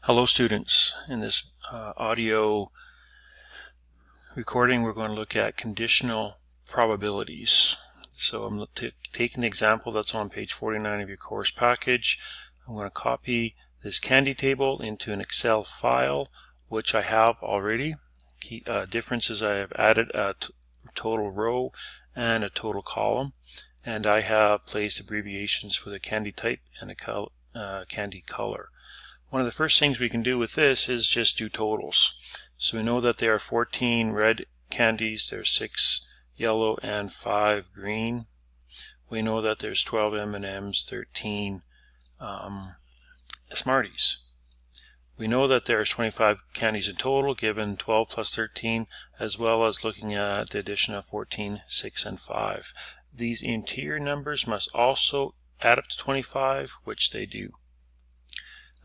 Hello students, in this audio recording we're going to look at conditional probabilities. So I'm taking the example that's on page 49 of your course package. I'm going to copy this candy table into an Excel file, which I have already. Key differences: I have added a total row and a total column, and I have placed abbreviations for the candy type and a candy color. One of the first things we can do with this is just do totals. So we know that there are 14 red candies, there's 6 yellow and 5 green. We know that there's 12 M&Ms, 13 Smarties. We know that there's 25 candies in total, given 12 plus 13, as well as looking at the addition of 14, 6, and 5. These interior numbers must also add up to 25, which they do.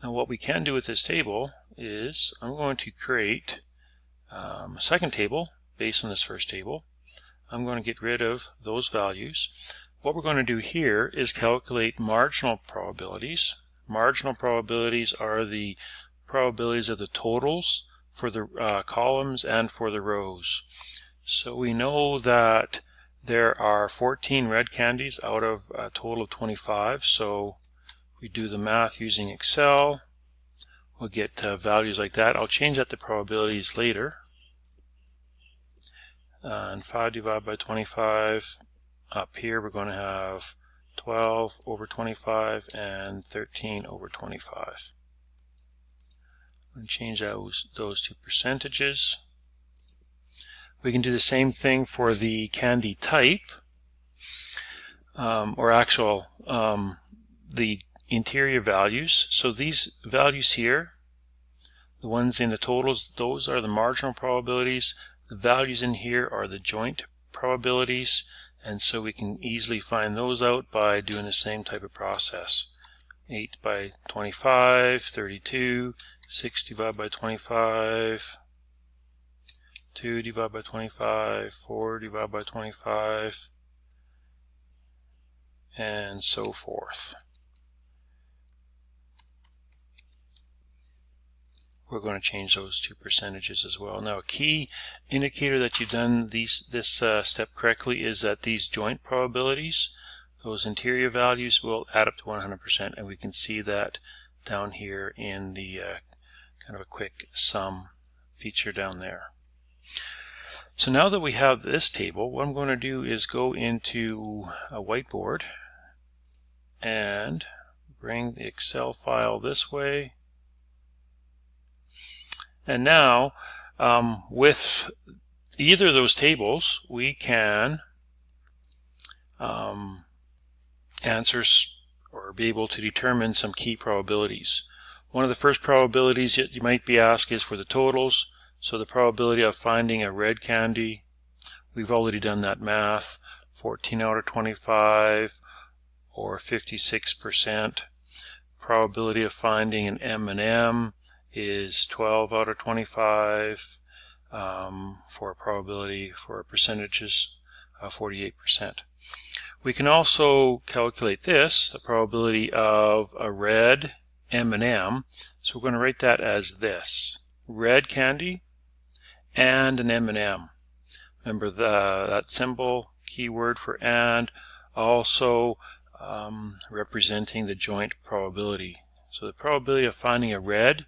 Now what we can do with this table is I'm going to create a second table based on this first table. I'm going to get rid of those values. What we're going to do here is calculate marginal probabilities. Marginal probabilities are the probabilities of the totals for the columns and for the rows. So we know that there are 14 red candies out of a total of 25. So we do the math using Excel, we'll get values like that. I'll change that to probabilities later. And 5 divided by 25, up here we're going to have 12 over 25 and 13 over 25. I'm going to change those to percentages. We can do the same thing for the candy type, or actual the interior values. So these values here, the ones in the totals, those are the marginal probabilities. The values in here are the joint probabilities, and so we can easily find those out by doing the same type of process. 8 by 25, 32, 6 divided by 25, 2 divided by 25, 4 divided by 25, and so forth. We're going to change those to percentages as well. Now, a key indicator that you've done this step correctly is that these joint probabilities, those interior values, will add up to 100%, and we can see that down here in the kind of a quick sum feature down there. So now that we have this table, what I'm going to do is go into a whiteboard and bring the Excel file this way. And now, with either of those tables, we can answer or be able to determine some key probabilities. One of the first probabilities that you might be asked is for the totals. So the probability of finding a red candy, we've already done that math, 14 out of 25, or 56%. Probability of finding an M&M is 12 out of 25, for a probability for percentages of 48%. We can also calculate this, the probability of a red M&M. So we're going to write that as this: red candy and an M&M. Remember that symbol, keyword for and, also representing the joint probability. So the probability of finding a red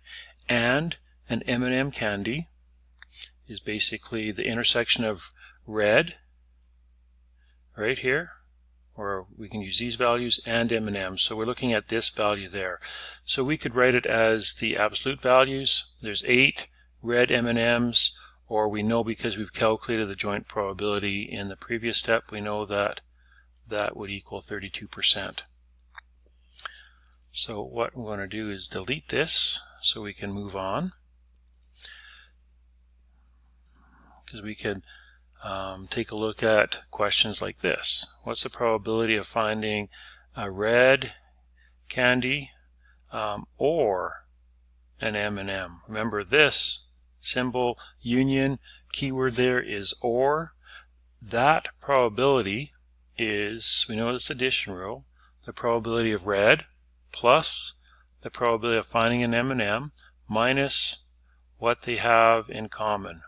and an M&M candy is basically the intersection of red right here, or we can use these values, and M&M. So we're looking at this value there. So we could write it as the absolute values. There's 8 red M&Ms, or we know because we've calculated the joint probability in the previous step, we know that that would equal 32%. So what I'm going to do is delete this so we can move on, because we can take a look at questions like this. What's the probability of finding a red candy or an M&M? Remember, this symbol, union, keyword there is or. That probability is, we know it's addition rule, the probability of red plus the probability of finding an M&M minus what they have in common.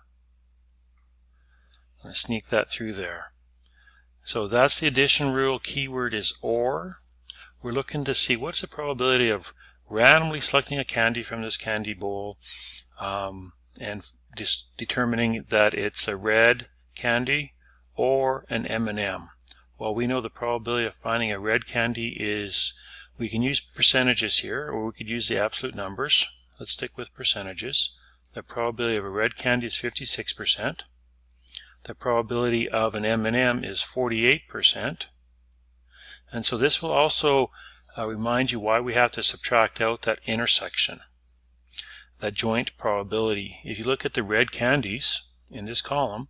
I'm going to sneak that through there. So that's the addition rule. Keyword is OR. We're looking to see what's the probability of randomly selecting a candy from this candy bowl and just determining that it's a red candy or an M&M. Well, we know the probability of finding a red candy is, we can use percentages here, or we could use the absolute numbers. Let's stick with percentages. The probability of a red candy is 56%. The probability of an M&M is 48%. And so this will also remind you why we have to subtract out that intersection, that joint probability. If you look at the red candies in this column,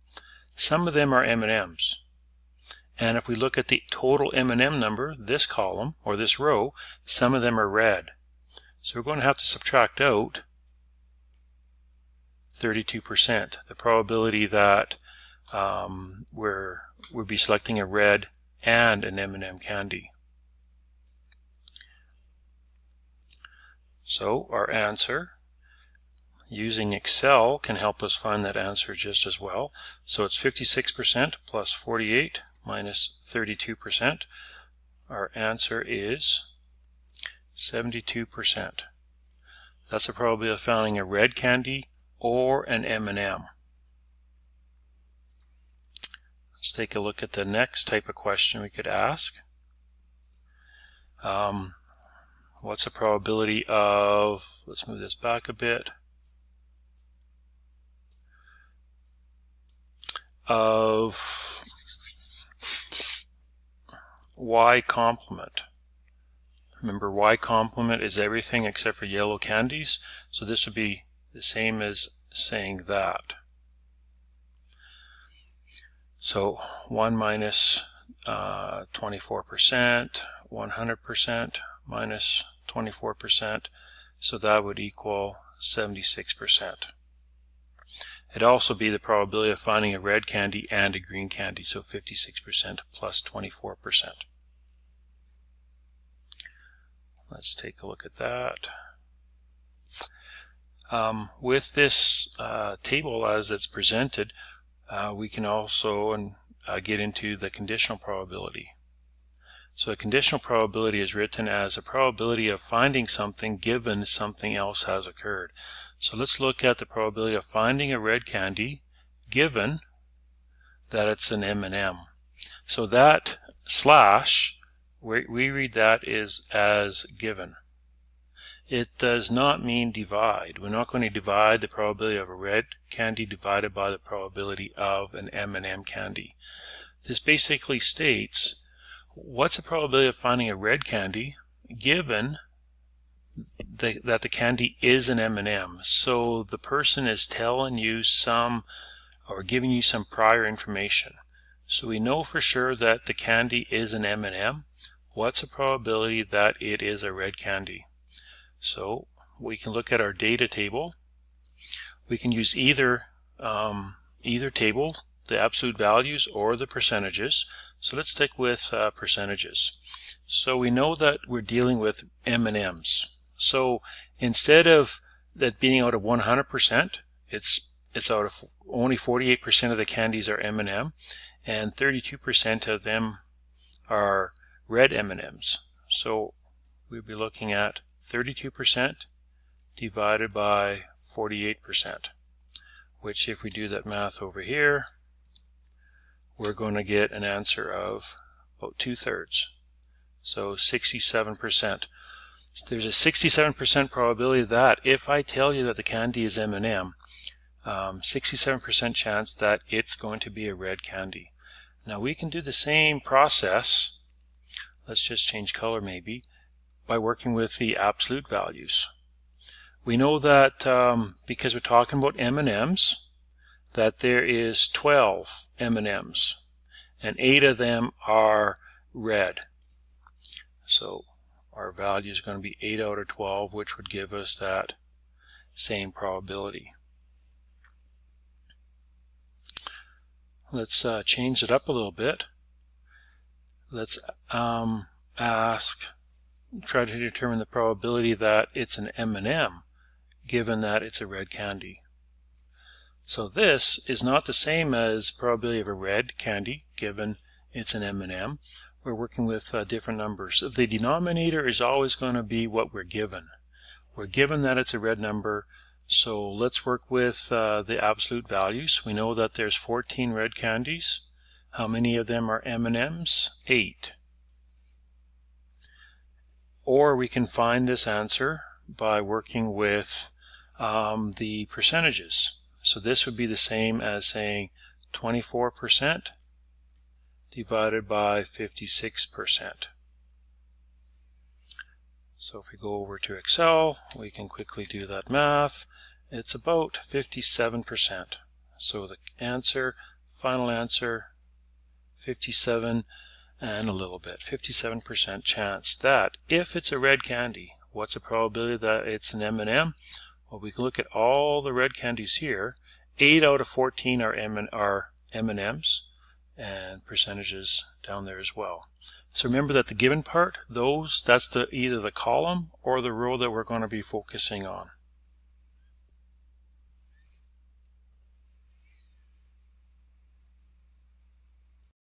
some of them are M&Ms. And if we look at the total M&M number, this column, or this row, some of them are red. So we're going to have to subtract out 32%, the probability that we'll be selecting a red and an M&M candy. So our answer, using Excel, can help us find that answer just as well. So it's 56% plus 48 minus 32%. Our answer is 72%. That's the probability of finding a red candy or an M&M. Let's take a look at the next type of question we could ask. What's the probability of, let's move this back a bit, of y complement? Remember, y complement is everything except for yellow candies, so this would be the same as saying that. So 1 minus 24%, 100% minus 24%, so that would equal 76%. It'd also be the probability of finding a red candy and a green candy, so 56% plus 24%. Let's take a look at that. With this table as it's presented, we can also get into the conditional probability. So a conditional probability is written as a probability of finding something given something else has occurred. So let's look at the probability of finding a red candy given that it's an M&M. So that slash, we read that as given. It does not mean divide. We're not going to divide the probability of a red candy divided by the probability of an M&M candy. This basically states, what's the probability of finding a red candy given that the candy is an M&M? So the person is telling you some, or giving you some prior information. So we know for sure that the candy is an M&M. What's the probability that it is a red candy? So we can look at our data table. We can use either table, the absolute values or the percentages. So let's stick with percentages. So we know that we're dealing with M&Ms. So instead of that being out of 100%, it's out of only 48% of the candies are M&M, and 32% of them are red M&Ms. So we'll be looking at 32% divided by 48%, which if we do that math over here, we're going to get an answer of about 2/3. So 67%. There's a 67% probability that if I tell you that the candy is M&M, 67% chance that it's going to be a red candy. Now we can do the same process, let's just change color maybe, by working with the absolute values. We know that because we're talking about M&Ms, that there is 12 M&Ms, and 8 of them are red. So our value is going to be 8 out of 12, which would give us that same probability. Let's change it up a little bit. Let's try to determine the probability that it's an M&M given that it's a red candy. So this is not the same as probability of a red candy given it's an M&M. We're working with different numbers. The denominator is always going to be what we're given. We're given that it's a red number, so let's work with the absolute values. We know that there's 14 red candies. How many of them are M&Ms? 8. Or we can find this answer by working with the percentages. So this would be the same as saying 24% divided by 56%. So if we go over to Excel, we can quickly do that math. It's about 57%. So the answer, final answer, 57 and a little bit, 57% chance that if it's a red candy, what's the probability that it's an M&M? Well, we can look at all the red candies here. 8 out of 14 are M&Ms, and percentages down there as well. So remember that the given part, that's either the column or the row that we're going to be focusing on.